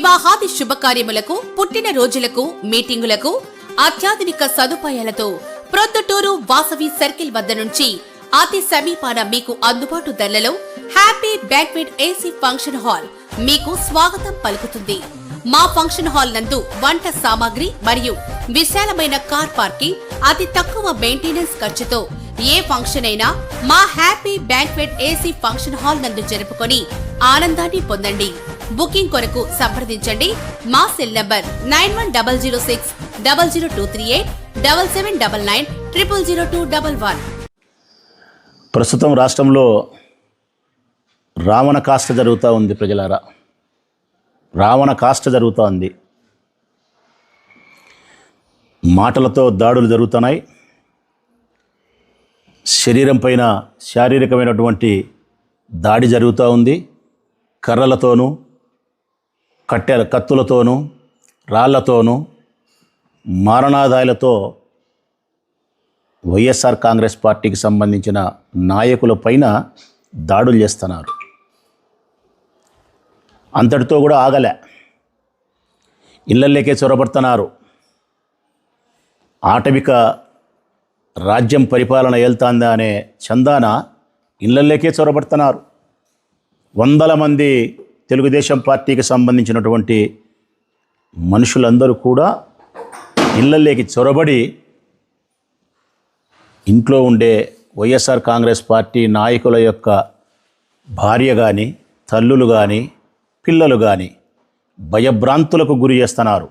వివాహాది శుభకార్యములకు, పుట్టిన రోజులకు, మీటింగులకు అత్యాధునిక సదుపాయాలతో ప్రొద్దుటూరు వాసవి సర్కిల్ వద్ద నుంచి అతి సమీపాన మీకు అందుబాటు ధరలలో happy banquet AC function hall మీకు స్వాగతం పలుకుతుంది. మా ఫంక్షన్ హాల్ నందు వంట సామాగ్రి మరియు విశాలమైన కార్ పార్కింగ్, అతి తక్కువ మెయింటెనెన్స్ ఖర్చుతో ఏ ఫంక్షన్ అయినా మా happy banquet AC function hall నందు జరుపుకొని ఆనందాన్ని పొందండి. బుకింగ్ కొరకు సంప్రదించండి. మా సెల్ నంబర్ 9100600238 7799000211. ప్రస్తుతం రాష్ట్రంలో రావణ కాష్ట జరుగుతూ ఉంది. ప్రజలారా, రావణ కాష్ట జరుగుతూ ఉంది. మాటలతో దాడులు జరుగుతున్నాయి. శరీరం పైన శారీరకమైనటువంటి దాడి జరుగుతూ ఉంది. కర్రలతోనూ, కత్తులతోనూ, రాళ్లతోనూ, మారణాదాయాలతో వైఎస్ఆర్ కాంగ్రెస్ పార్టీకి సంబంధించిన నాయకుల పైన దాడులు చేస్తున్నారు. అంతటితో కూడా ఆగలే. ఇళ్లల్లోకే చొరబడుతున్నారు. ఆటవిక రాజ్యం పరిపాలన వెళ్తాందా అనే చందాన ఇళ్లల్లోకే చొరబడుతున్నారు. వందల మంది తెలుగుదేశం పార్టీకి సంబంధించినటువంటి మనుషులందరూ కూడా ఇళ్లల్లోకి చొరబడి ఇంట్లో ఉండే వైఎస్ఆర్ కాంగ్రెస్ పార్టీ నాయకుల యొక్క భార్య కానీ, తల్లులు కానీ, పిల్లలు కానీ భయభ్రాంతులకు గురి చేస్తున్నారు.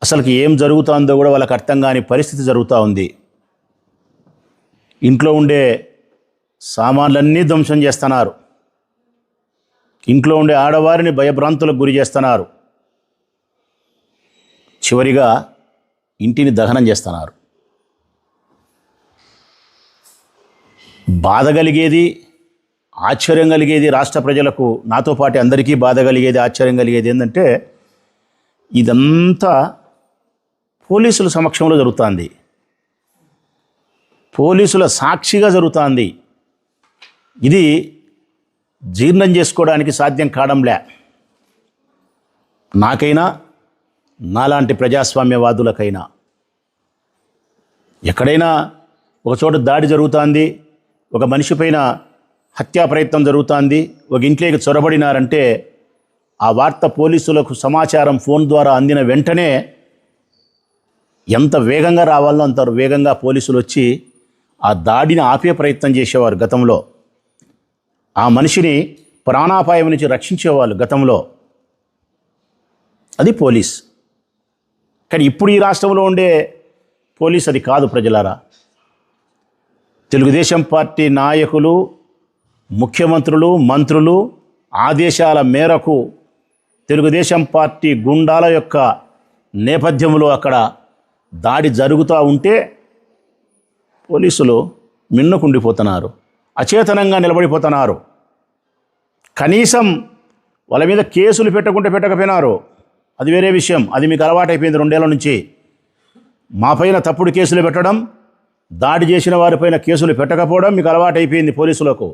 అసలుకి ఏం జరుగుతుందో కూడా వాళ్ళకి అర్థం కాని పరిస్థితి జరుగుతూ ఉంది. ఇంట్లో ఉండే సామాన్లన్నీ ధ్వంసం చేస్తున్నారు. ఇంట్లో ఉండే ఆడవారిని భయభ్రాంతులకు గురి చేస్తున్నారు. చివరిగా ఇంటిని దహనం చేస్తున్నారు. బాధ కలిగేది, ఆశ్చర్యం కలిగేది రాష్ట్ర ప్రజలకు, నాతో పాటు అందరికీ బాధ కలిగేది, ఆశ్చర్యం కలిగేది ఏంటంటే ఇదంతా పోలీసుల సమక్షంలో జరుగుతుంది. పోలీసుల సాక్షిగా జరుగుతుంది. ఇది జీర్ణం చేసుకోవడానికి సాధ్యం కావడంలే. నాకైనా, నాలాంటి ప్రజాస్వామ్యవాదులకైనా ఎక్కడైనా ఒక చోట దాడి జరుగుతుంది, ఒక మనిషి పైన హత్యా ప్రయత్నం జరుగుతుంది, ఒక ఇంట్లోకి చొరబడినారంటే ఆ వార్త పోలీసులకు సమాచారం ఫోన్ ద్వారా అందిన వెంటనే ఎంత వేగంగా రావాలో అంత వేగంగా పోలీసులు వచ్చి ఆ దాడిని ఆపే ప్రయత్నం చేసేవారు గతంలో. ఆ మనిషిని ప్రాణాపాయం నుంచి రక్షించేవాళ్ళు గతంలో. అది పోలీస్. కానీ ఇప్పుడు ఈ రాష్ట్రంలో ఉండే పోలీస్ అది కాదు. ప్రజలారా, తెలుగుదేశం పార్టీ నాయకులు, ముఖ్యమంత్రులు, మంత్రులు ఆదేశాల మేరకు తెలుగుదేశం పార్టీ గుండాల యొక్క నేపథ్యంలో అక్కడ దాడి జరుగుతూ ఉంటే పోలీసులు మిన్నుకుండిపోతున్నారు, అచేతనంగా నిలబడిపోతున్నారు. కనీసం వాళ్ళ మీద కేసులు పెట్టకపోయినారు, అది వేరే విషయం. అది మీకు అలవాటైపోయింది 2 ఏళ్ల నుంచి. మా పైన తప్పుడు కేసులు పెట్టడం, దాడి చేసిన వారిపైన కేసులు పెట్టకపోవడం మీకు అలవాటైపోయింది పోలీసులకు.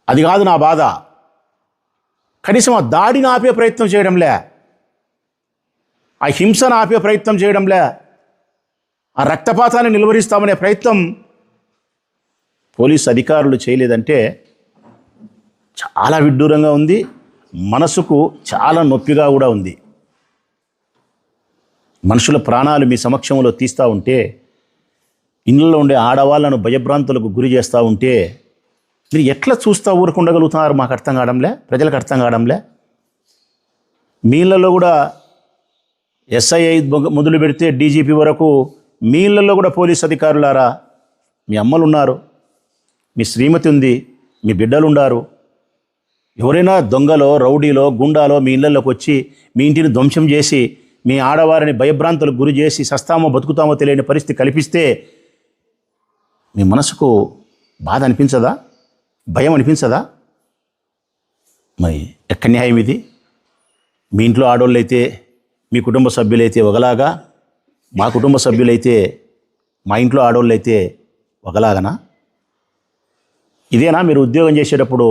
అది కాదు నా బాధ. కనీసం ఆ దాడిని ఆపే ప్రయత్నం చేయడంలే, ఆ హింసను ఆపే ప్రయత్నం చేయడంలే, ఆ రక్తపాతాన్ని నిలువరిస్తామనే ప్రయత్నం పోలీసు అధికారులు చేయలేదంటే చాలా విడ్డూరంగా ఉంది. మనసుకు చాలా నొప్పిగా కూడా ఉంది. మనుషుల ప్రాణాలు మీ సమక్షంలో తీస్తూ ఉంటే, ఇళ్ళలో ఉండే ఆడవాళ్లను భయభ్రాంతులకు గురి చేస్తూ ఉంటే మీరు ఎట్లా చూస్తూ ఊరుకుండగలుగుతున్నారు? మాకు అర్థం కావడంలే, ప్రజలకు అర్థం కావడంలే. మీ ఇళ్ళల్లో కూడా ఎస్ఐ మొదలు పెడితే డీజీపీ వరకు మీ ఇళ్ళల్లో కూడా పోలీస్ అధికారులారా, మీ అమ్మలు ఉన్నారు, మీ శ్రీమతి ఉంది, మీ బిడ్డలు ఉన్నారు. ఎవరైనా దొంగలో, రౌడీలో, గుండాలో మీ ఇళ్ళల్లోకి వచ్చి మీ ఇంటిని ధ్వంసం చేసి మీ ఆడవారిని భయభ్రాంతులకు గురి చేసి సస్తామో బతుకుతామో తెలియని పరిస్థితి కల్పిస్తే మీ మనసుకు బాధ అనిపించదా? భయం అనిపించదా? మరి ఎక్కడ న్యాయం ఇది? మీ ఇంట్లో ఆడవాళ్ళైతే, మీ కుటుంబ సభ్యులైతే ఒకలాగా, మా కుటుంబ సభ్యులైతే, మా ఇంట్లో ఆడవాళ్ళైతే ఒకలాగనా? ఇదేనా మీరు ఉద్యోగం చేసేటప్పుడు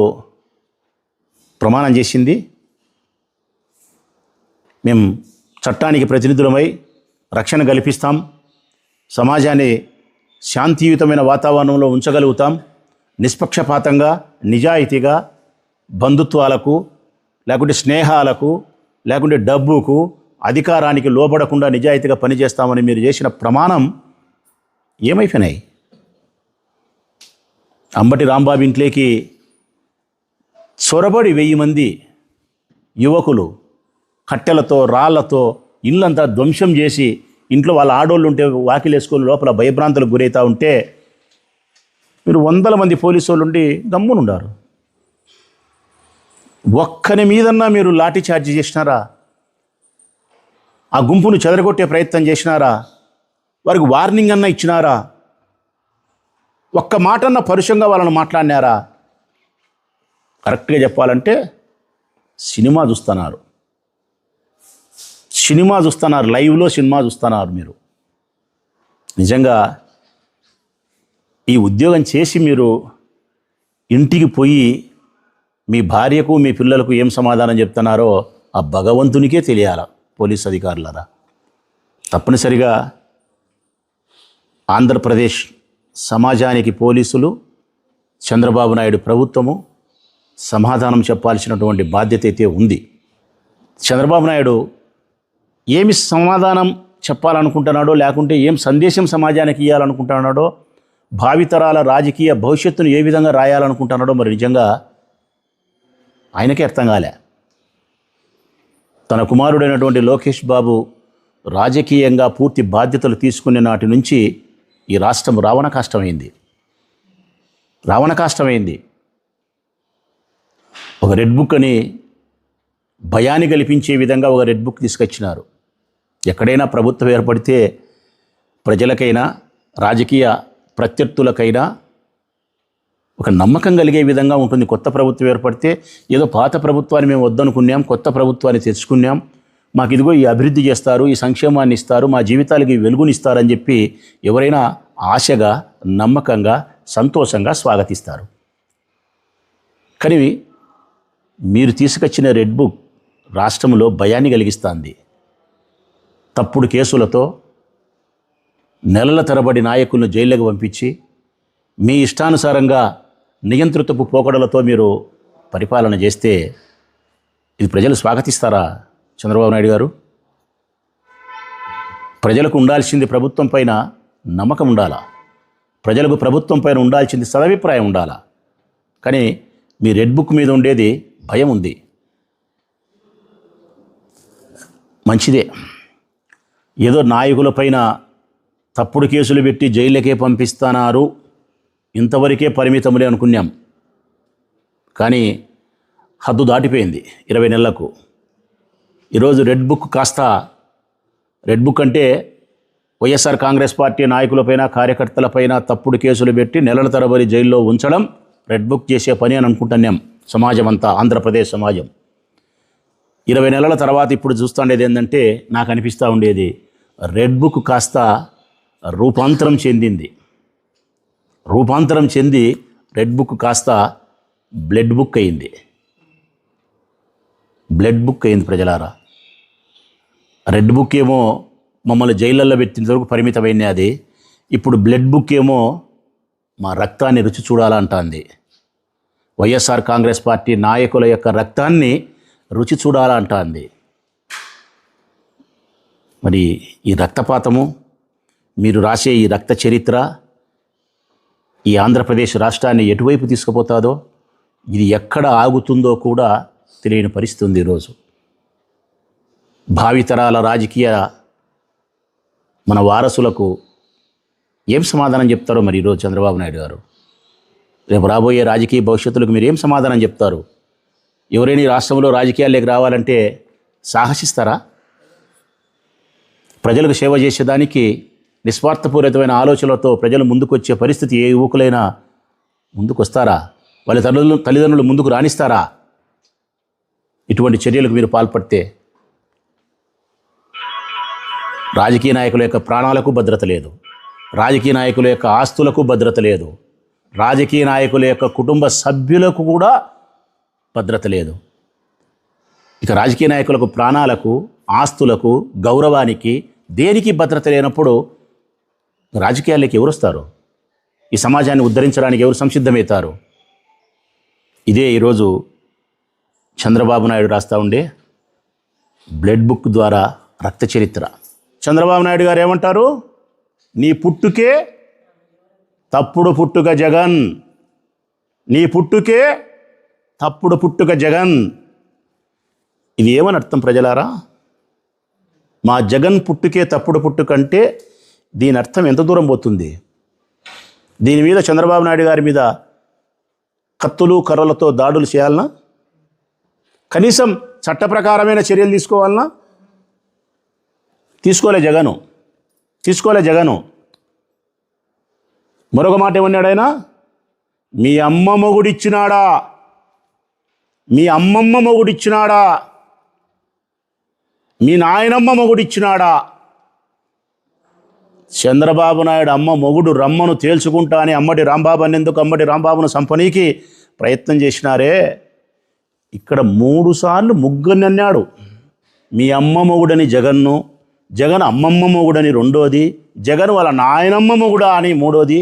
ప్రమాణం చేసింది? మేము చట్టానికి ప్రతినిధులమై రక్షణ కల్పిస్తాం, సమాజాన్ని శాంతియుతమైన వాతావరణంలో ఉంచగలుగుతాం, నిష్పక్షపాతంగా నిజాయితీగా బంధుత్వాలకు లేకుంటే స్నేహాలకు లేకుంటే డబ్బుకు అధికారానికి లోబడకుండా నిజాయితీగా పనిచేస్తామని మీరు చేసిన ప్రమాణం ఏమైపోయినాయి? అంబటి రాంబాబు ఇంట్లోకి చొరబడి 1000 మంది యువకులు కట్టెలతో రాళ్లతో ఇల్లంతా ధ్వంసం చేసి ఇంట్లో వాళ్ళ ఆడోళ్ళు ఉంటే వాకిలేసుకొని లోపల భయభ్రాంతులకు గురవుతూ ఉంటే మీరు 100 మంది పోలీసు వాళ్ళు ఉండి గమ్మునుండారు. ఒక్కని మీదన్నా మీరు లాఠీ చార్జ్ చేసినారా? ఆ గుంపును చెదరగొట్టే ప్రయత్నం చేసినారా? వారికి వార్నింగ్ అన్నా ఇచ్చినారా? ఒక్క మాటన్నా పరుషంగా వాళ్ళని మాట్లాడినారా? కరెక్ట్గా చెప్పాలంటే సినిమా చూస్తున్నారు, లైవ్లో సినిమా చూస్తున్నారు. మీరు నిజంగా ఈ ఉద్యోగం చేసి మీరు ఇంటికి పోయి మీ భార్యకు మీ పిల్లలకు ఏం సమాధానం చెప్తున్నారో ఆ భగవంతునికే తెలియాల. పోలీస్ అధికారులారా, తప్పనిసరిగా ఆంధ్రప్రదేశ్ సమాజానికి పోలీసులు, చంద్రబాబు నాయుడు ప్రభుత్వము సమాధానం చెప్పాల్సినటువంటి బాధ్యత అయితే ఉంది. చంద్రబాబు నాయుడు ఏమి సమాధానం చెప్పాలనుకుంటున్నాడో, లేకుంటే ఏం సందేశం సమాజానికి ఇవ్వాలనుకుంటున్నాడో, భావితరాల రాజకీయ భవిష్యత్తును ఏ విధంగా రాయాలనుకుంటున్నాడో మరి నిజంగా ఆయనకే అర్థం కాలే. తన కుమారుడైనటువంటి లోకేష్ బాబు రాజకీయంగా పూర్తి బాధ్యతలు తీసుకునే నాటి నుంచి ఈ రాష్ట్రం రావణ కాష్టమైంది. ఒక రెడ్ బుక్ అని భయాన్ని కల్పించే విధంగా ఒక రెడ్ బుక్ తీసుకొచ్చినారు. ఎక్కడైనా ప్రభుత్వం ఏర్పడితే ప్రజలకైనా రాజకీయ ప్రత్యర్థులకైనా ఒక నమ్మకం కలిగే విధంగా ఉంటుంది. కొత్త ప్రభుత్వం ఏర్పడితే ఏదో పాత ప్రభుత్వాన్ని మేము వద్దనుకున్నాం, కొత్త ప్రభుత్వాన్ని తెచ్చుకున్నాం, మాకు ఇదిగో ఈ అభివృద్ధి చేస్తారు, ఈ సంక్షేమాన్ని ఇస్తారు, మా జీవితాలకి వెలుగునిస్తారని చెప్పి ఎవరైనా ఆశగా, నమ్మకంగా, సంతోషంగా స్వాగతిస్తారు. కానీ మీరు తీసుకొచ్చిన రెడ్ బుక్ రాష్ట్రంలో భయాన్ని కలిగిస్తుంది. తప్పుడు కేసులతో నెలల తరబడి నాయకులను జైళ్ళకు పంపించి మీ ఇష్టానుసారంగా నియంత్రితపు పోకడలతో మీరు పరిపాలన చేస్తే ఇది ప్రజలు స్వాగతిస్తారా? చంద్రబాబు నాయుడు గారు, ప్రజలకు ఉండాల్సింది ప్రభుత్వం పైన నమ్మకం ఉండాలా, ప్రజలకు ప్రభుత్వం పైన ఉండాల్సింది సదభిప్రాయం ఉండాలా. కానీ మీ రెడ్ బుక్ మీద ఉండేది భయం ఉంది. మంచిదే, ఏదో నాయకులపైన తప్పుడు కేసులు పెట్టి జైళ్ళకే పంపిస్తున్నారు, ఇంతవరకే పరిమితములే అనుకున్నాం. కానీ హద్దు దాటిపోయింది 20 నెలలకు. ఈరోజు రెడ్ బుక్ కాస్త, రెడ్ బుక్ అంటే వైఎస్ఆర్ కాంగ్రెస్ పార్టీ నాయకులపైన, కార్యకర్తలపైన తప్పుడు కేసులు పెట్టి నెలల తరబడి జైల్లో ఉంచడం రెడ్ బుక్ చేసే పని అని అనుకుంటున్నాం సమాజం అంతా, ఆంధ్రప్రదేశ్ సమాజం. 20 నెలల తర్వాత ఇప్పుడు చూస్తుండేది ఏంటంటే, నాకు అనిపిస్తూ ఉండేది రెడ్ బుక్ కాస్త రూపాంతరం చెంది రెడ్ బుక్ కాస్త బ్లడ్ బుక్ అయింది. ప్రజలారా, రెడ్ బుక్ ఏమో మమ్మల్ని జైళ్ళల్లో పెట్టిన వరకు పరిమితమైంది, అది ఇప్పుడు బ్లడ్ బుక్ ఏమో మా రక్తాన్ని రుచి చూడాలంటుంది. వైఎస్ఆర్ కాంగ్రెస్ పార్టీ నాయకుల యొక్క రక్తాన్ని రుచి చూడాలంటుంది. మరి ఈ రక్తపాతము, మీరు రాసే ఈ రక్త చరిత్ర ఈ ఆంధ్రప్రదేశ్ రాష్ట్రాన్ని ఎటువైపు తీసుకుపోతాదో, ఇది ఎక్కడ ఆగుతుందో కూడా తెలియని పరిస్థితి ఉంది ఈరోజు. భావితరాల రాజకీయ మన వారసులకు ఏం సమాధానం చెప్తారో మరి ఈరోజు చంద్రబాబు నాయుడు గారు. రేపు రాబోయే రాజకీయ భవిష్యత్తులకు మీరు ఏం సమాధానం చెప్తారు? ఎవరైనా ఈ రాష్ట్రంలో రాజకీయాల్లోకి రావాలంటే సాహసిస్తారా? ప్రజలకు సేవ చేసేదానికి నిస్వార్థపూరితమైన ఆలోచనలతో ప్రజలు ముందుకొచ్చే పరిస్థితి ఏ యువకులైనా ముందుకొస్తారా? వాళ్ళ తల్లిదండ్రులు ముందుకు రాణిస్తారా? ఇటువంటి చర్యలకు మీరు పాల్పడితే రాజకీయ నాయకుల యొక్క ప్రాణాలకు భద్రత లేదు, రాజకీయ నాయకుల యొక్క ఆస్తులకు భద్రత లేదు, రాజకీయ నాయకుల యొక్క కుటుంబ సభ్యులకు కూడా భద్రత లేదు. ఇక రాజకీయ నాయకులకు ప్రాణాలకు, ఆస్తులకు, గౌరవానికి, దేనికి భద్రత లేనప్పుడు రాజకీయాల్లోకి ఎవరు వస్తారు? ఈ సమాజాన్ని ఉద్ధరించడానికి ఎవరు సంసిద్ధమవుతారు? ఇదే ఈరోజు చంద్రబాబు నాయుడు రాస్తూ ఉండే బ్లడ్ బుక్ ద్వారా రక్త చరిత్ర. చంద్రబాబు నాయుడు గారు ఏమంటారు? నీ పుట్టుకే తప్పుడు పుట్టుక జగన్, నీ పుట్టుకే తప్పుడు పుట్టుక జగన్. ఇది ఏమని అర్థం ప్రజలారా? మా జగన్ పుట్టుకే తప్పుడు పుట్టుక అంటే దీని అర్థం ఎంత దూరం పోతుంది? దీని మీద చంద్రబాబు నాయుడు గారి మీద కత్తులు కర్రలతో దాడులు చేయాలనా? కనీసం చట్ట ప్రకారమైన చర్యలు తీసుకోవాలనా? తీసుకోలే జగను. మరొక మాట ఏమన్నాడు ఆయన? మీ అమ్మ మొగుడిచ్చినాడా, మీ అమ్మమ్మ మొగుడిచ్చినాడా, మీ నాయనమ్మ మొగుడిచ్చినాడా? చంద్రబాబు నాయుడు అమ్మ మొగుడు రమ్మను తేల్చుకుంటా అని అమ్మటి రాంబాబు అనేందుకు అమ్మటి రాంబాబును సంపనీకి ప్రయత్నం చేసినారే. ఇక్కడ 3 సార్లు ముగ్గురిని అన్నాడు. మీ అమ్మ మొగుడని జగన్ను, జగన్ అమ్మమ్మ మొగుడని రెండోది, జగన్ వాళ్ళ నాయనమ్మ మొగుడా అని మూడోది.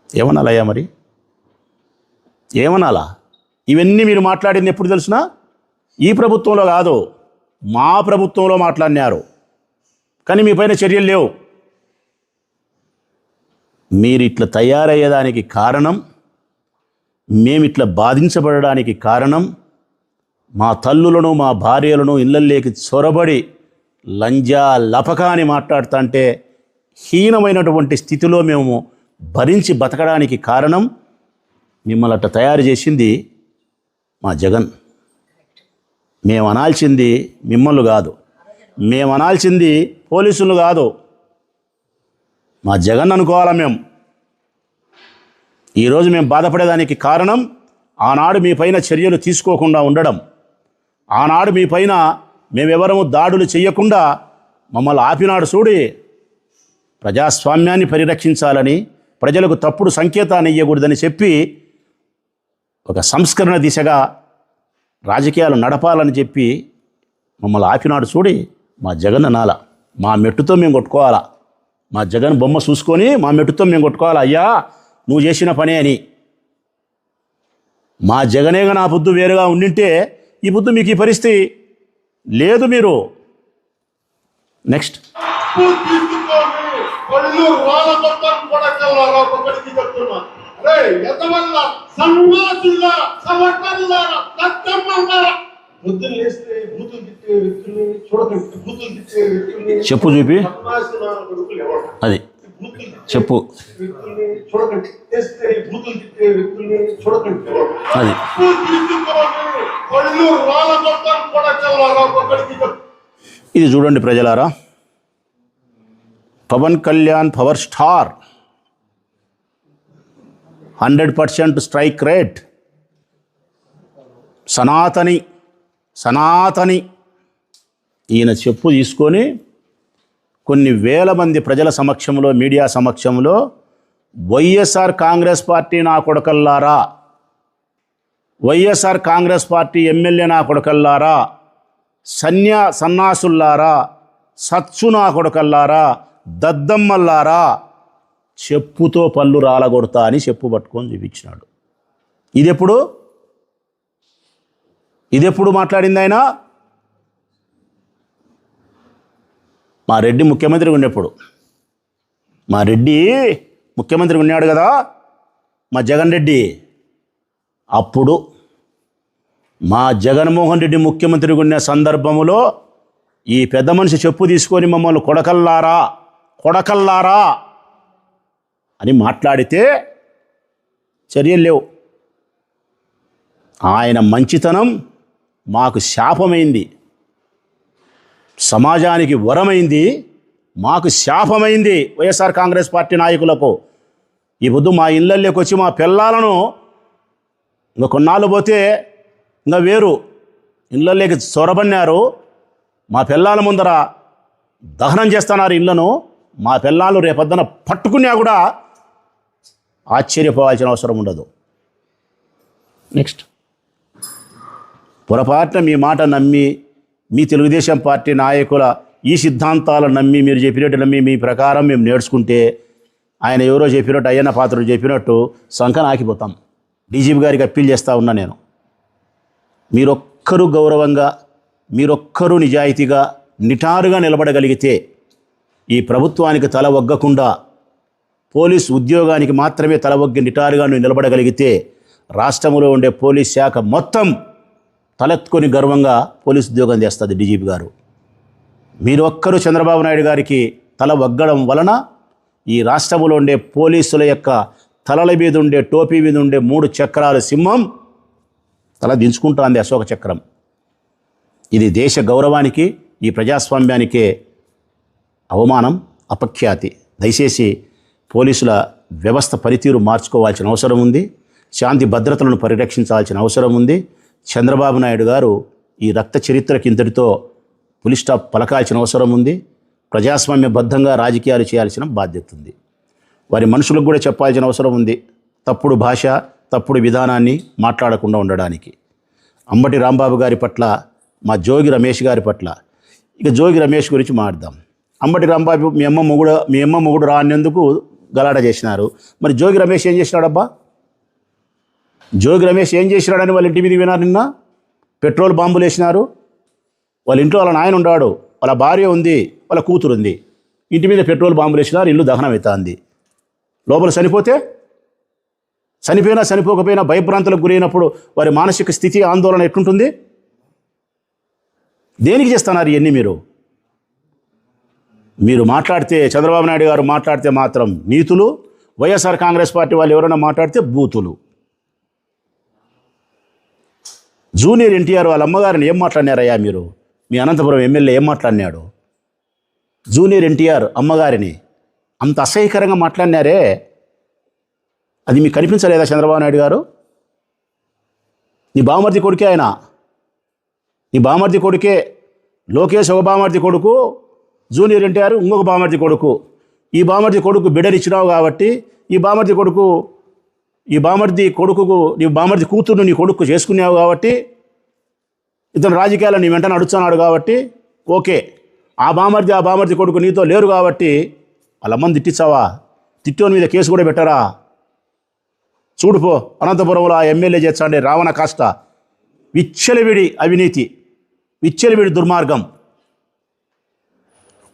ఏమనాలయ్యా మరి? ఏమనాలా? ఇవన్నీ మీరు మాట్లాడింది ఎప్పుడు తెలుసునా? ఈ ప్రభుత్వంలో కాదు, మా ప్రభుత్వంలో మాట్లాడినారు. కానీ మీ పైన చర్యలు లేవు. మీరు ఇట్లా తయారయ్యేదానికి కారణం, మేమిట్లా బాధించబడడానికి కారణం, మా తల్లులను మా భార్యలను ఇళ్ళల్లోకి చొరబడి లంజా లపక అని మాట్లాడుతుంటే హీనమైనటువంటి స్థితిలో మేము భరించి బతకడానికి కారణం మిమ్మల్ని అట్లా తయారు చేసింది మా జగన్. మేము అనాల్సింది మిమ్మల్ని కాదు, మేము అనాల్సింది పోలీసులు కాదు, మా జగన్ అనుకోవాలా మేము. ఈరోజు మేము బాధపడేదానికి కారణం ఆనాడు మీ పైన చర్యలు తీసుకోకుండా ఉండడం, ఆనాడు మీ పైన మేమెవరము దాడులు చేయకుండా మమ్మల్ని ఆపినాడు. చూడి, ప్రజాస్వామ్యాన్ని పరిరక్షించాలని, ప్రజలకు తప్పుడు సంకేతాన్ని ఇవ్వకూడదని చెప్పి ఒక సంస్కరణ దిశగా రాజకీయాలు నడపాలని చెప్పి మమ్మల్ని ఆపినాడు. చూడి, మా జగన్ అనాల, మా మెట్టుతో మేము కొట్టుకోవాలా, మా జగన్ బొమ్మ చూసుకొని మా మెట్టుతో మేము కొట్టుకోవాలా. అయ్యా నువ్వు చేసిన పనే అని. మా జగనేగా నా బుద్ధు వేరుగా ఉండింటే ఈ బుద్ధు మీకు ఈ పరిస్థితి లేదు. మీరు నెక్స్ట్ చెప్పు చూపి, అది చెప్పు, అది ఇది చూడండి ప్రజలారా. Pawan Kalyan power star, 100% strike rate, సనాతని ఈయన చెప్పు తీసుకొని కొన్ని వేల మంది ప్రజల సమక్షంలో, మీడియా సమక్షంలో వైఎస్ఆర్ కాంగ్రెస్ పార్టీ నా కొడకల్లారా, వైఎస్ఆర్ కాంగ్రెస్ పార్టీ ఎమ్మెల్యే నా కొడకల్లారా, సన్నాసుల్లారా, సచ్చు నా కొడకల్లారా, దద్దమ్మల్లారా, చెప్పుతో పళ్ళు రాలగొడతా అని చెప్పు పట్టుకొని చూపించినాడు. ఇదెప్పుడు మాట్లాడింది ఆయన? మా రెడ్డి ముఖ్యమంత్రిగా ఉన్నప్పుడు, మా రెడ్డి ముఖ్యమంత్రి ఉన్నాడు కదా, మా జగన్ రెడ్డి, అప్పుడు మా జగన్మోహన్ రెడ్డి ముఖ్యమంత్రిగా ఉన్న సందర్భంలో ఈ పెద్ద మనిషి చెప్పు తీసుకొని మమ్మల్ని కొడకల్లారా అని మాట్లాడితే చర్యలు లేవు. ఆయన మంచితనం మాకు శాపమైంది, సమాజానికి వరమైంది, మాకు శాపమైంది. వైఎస్ఆర్ కాంగ్రెస్ పార్టీ నాయకులకు ఈ పొద్దు మా ఇళ్ళల్లోకి వచ్చి మా పిల్లలను ఇంకా కొన్నాళ్ళు పోతే ఇంకా వేరు ఇళ్ళల్లోకి చొరబన్నారు, మా పిల్లల ముందర దహనం చేస్తున్నారు ఇళ్లను. మా పిల్లలు రేపొద్దున పట్టుకున్నా కూడా ఆశ్చర్యపోవాల్సిన అవసరం ఉండదు. నెక్స్ట్, పొరపాటున మీ మాట నమ్మి మీ తెలుగుదేశం పార్టీ నాయకుల ఈ సిద్ధాంతాలను నమ్మి మీరు చెప్పినట్టు నమ్మి మీ ప్రకారం మేము నేర్చుకుంటే ఆయన ఎవరో చెప్పినట్టు అయ్యన్న పాత్రుడు చెప్పినట్టు సంకన ఆకిపోతాం. డీజీపీ గారికి అప్పీల్ చేస్తూ ఉన్నా నేను, మీరొక్కరూ గౌరవంగా, మీరొక్కరూ నిజాయితీగా నిటారుగా నిలబడగలిగితే, ఈ ప్రభుత్వానికి తల ఒగ్గకుండా పోలీస్ ఉద్యోగానికి మాత్రమే తల ఒగ్గి నిటారుగా నిలబడగలిగితే రాష్ట్రంలో ఉండే పోలీస్ శాఖ మొత్తం తలెత్తుకొని గర్వంగా పోలీస్ ఉద్యోగం చేస్తుంది డీజీపీ గారు. మీరు ఒక్కరు చంద్రబాబు నాయుడు గారికి తల ఒగ్గడం వలన ఈ రాష్ట్రంలో ఉండే పోలీసుల యొక్క తలల మీద ఉండే టోపీ మీద ఉండే 3 చక్రాల సింహం తల దించుకుంటుంది అశోక చక్రం. ఇది దేశ గౌరవానికి, ఈ ప్రజాస్వామ్యానికే అవమానం, అపఖ్యాతి. దయచేసి పోలీసుల వ్యవస్థ పనితీరు మార్చుకోవాల్సిన అవసరం ఉంది. శాంతి భద్రతలను పరిరక్షించాల్సిన అవసరం ఉంది. చంద్రబాబు నాయుడు గారు ఈ రక్త చరిత్రకి ఇంతటితో పులి స్టాప్ పలకాల్సిన అవసరం ఉంది. ప్రజాస్వామ్యబద్ధంగా రాజకీయాలు చేయాల్సిన బాధ్యత ఉంది. వారి మనుషులకు కూడా చెప్పాల్సిన అవసరం ఉంది. తప్పుడు భాష, తప్పుడు విధానాన్ని మాట్లాడకుండా ఉండడానికి. అంబటి రాంబాబు గారి పట్ల, మా జోగి రమేష్ గారి పట్ల, ఇక జోగి రమేష్ గురించి మాట్లాడదాం. అంబటి రాంబాబు మీ అమ్మ మొగుడు రానందుకు గలాట చేసినారు. మరి జోగి రమేష్ ఏం చేసినాడబ్బా? జోగి రమేష్ ఏం చేసినాడని వాళ్ళ ఇంటి మీద విన్నారు. నిన్న పెట్రోల్ బాంబులు వేసినారు. వాళ్ళ ఇంట్లో వాళ్ళ నాయన ఉన్నాడు, వాళ్ళ భార్య ఉంది, వాళ్ళ కూతురు ఉంది. ఇంటి మీద పెట్రోల్ బాంబులు వేసినారు. ఇల్లు దహనం అవుతుంది. లోపల చనిపోయినా చనిపోకపోయినా భయభ్రాంతులకు గురైనప్పుడు వారి మానసిక స్థితి, ఆందోళన ఎట్లుంటుంది? దేనికి చేస్తున్నారు ఇవన్నీ? మీరు మాట్లాడితే, చంద్రబాబు నాయుడు గారు మాట్లాడితే మాత్రం నీతులు, వైఎస్ఆర్ కాంగ్రెస్ పార్టీ వాళ్ళు ఎవరైనా మాట్లాడితే బూతులు. జూనియర్ ఎన్టీఆర్ వాళ్ళ అమ్మగారిని ఏం మాట్లాడినారయ్యా మీరు? మీ అనంతపురం ఎమ్మెల్యే ఏం మాట్లాడినాడు? జూనియర్ ఎన్టీఆర్ అమ్మగారిని అంత అసహ్యకరంగా మాట్లాడినారే, అది మీకు కనిపించలేదా చంద్రబాబు నాయుడు గారు? నీ బామర్ది కొడుకే ఆయన, నీ బామర్ది కొడుకే. లోకేష్ ఒక బామర్ది కొడుకు, జూనియర్ ఎన్టీఆర్ ఇంకొక బామర్ది కొడుకు. ఈ బామర్ది కొడుకు బిడ్డనిచ్చినావు కాబట్టి, ఈ బామర్ది కొడుకుకు నీ బామర్ది కూతురును నీ కొడుకు చేసుకున్నావు కాబట్టి, ఇతను రాజకీయాలు నీ వెంట నడుస్తున్నాడు కాబట్టి ఓకే. ఆ బామర్ది కొడుకు నీతో లేరు కాబట్టి వాళ్ళమ్మని తిట్టించావా? తిట్టోని మీద కేసు కూడా పెట్టారా? చూడుపో, అనంతపురంలో ఆ ఎమ్మెల్యే చేస్తాండే రావణ కాష్ట, విచ్చలవిడి అవినీతి, విచ్చలవిడి దుర్మార్గం.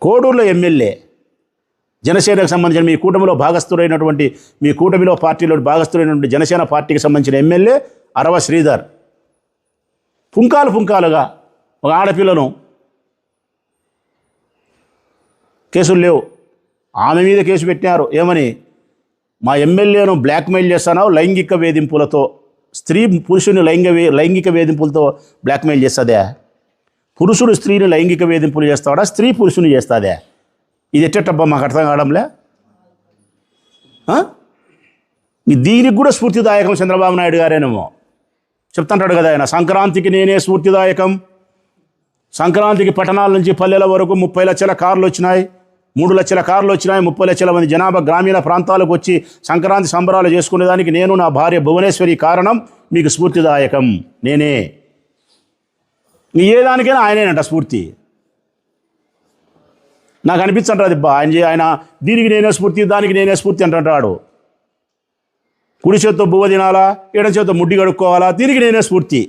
కోడూరులో ఎమ్మెల్యే, జనసేనకు సంబంధించిన మీ కూటమిలో భాగస్థుడైనటువంటి, మీ కూటమిలో పార్టీలో భాగస్థుడైనటువంటి జనసేన పార్టీకి సంబంధించిన ఎమ్మెల్యే అరవ శ్రీధర్ పుంకాలుగా ఒక ఆడపిల్లను, కేసులు లేవు, ఆమె మీద కేసు పెట్టినారు. ఏమని? మా ఎమ్మెల్యేను బ్లాక్మెయిల్ చేస్తున్నావు లైంగిక వేధింపులతో. స్త్రీ పురుషుని లైంగిక వేధింపులతో బ్లాక్మెయిల్ చేస్తుందే? పురుషుడు స్త్రీని లైంగిక వేధింపులు చేస్తాడా? స్త్రీ పురుషుని చేస్తుందే? ఇది ఎట్టబ్బా మాకు అర్థం కావడంలే. దీనికి కూడా స్ఫూర్తిదాయకం చంద్రబాబు నాయుడు గారేనేమో చెప్తుంటాడు కదా ఆయన. సంక్రాంతికి నేనే స్ఫూర్తిదాయకం. సంక్రాంతికి పట్టణాల నుంచి పల్లెల వరకు 30 లక్షల కార్లు వచ్చినాయి, 3 లక్షల కార్లు వచ్చినాయి. 30 లక్షల మంది జనాభా గ్రామీణ ప్రాంతాలకు వచ్చి సంక్రాంతి సంబరాలు చేసుకునేదానికి నేను, నా భార్య భువనేశ్వరి కారణం. మీకు స్ఫూర్తిదాయకం నేనే. ఏ దానికైనా ఆయనేనంట స్ఫూర్తి. నాకు అనిపించంటారు అదిబ్బా ఆయన దీనికి నేనే స్ఫూర్తి, దానికి నేనే స్ఫూర్తి అంటుంటాడు. కుడి చేత్తో బువ్వ తినాలా, ఎడం చేత్తో ముడ్డి కడుక్కోవాలా, దీనికి నేనే స్ఫూర్తి.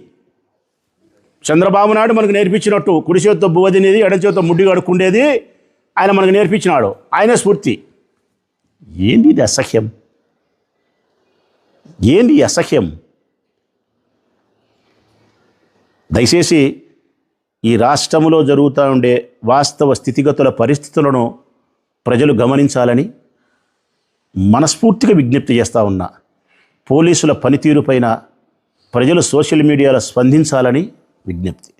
చంద్రబాబు నాయుడు మనకు నేర్పించినట్టు కుడి చేత్తో బువ్వ తినేది, ఎడం చేత్తో ముడ్డి కడుక్కుండేది ఆయన మనకు నేర్పించినాడు. ఆయనే స్ఫూర్తి. ఏంది ఇది అసహ్యం? ఏంది అసహ్యం? దయచేసి ఈ రాష్ట్రంలో జరుగుతూ ఉండే వాస్తవ స్థితిగతుల పరిస్థితులను ప్రజలు గమనించాలని మనస్ఫూర్తిగా విజ్ఞప్తి చేస్తూ ఉన్నా. పోలీసుల పనితీరుపైన ప్రజలు సోషల్ మీడియాలో స్పందించాలని విజ్ఞప్తి.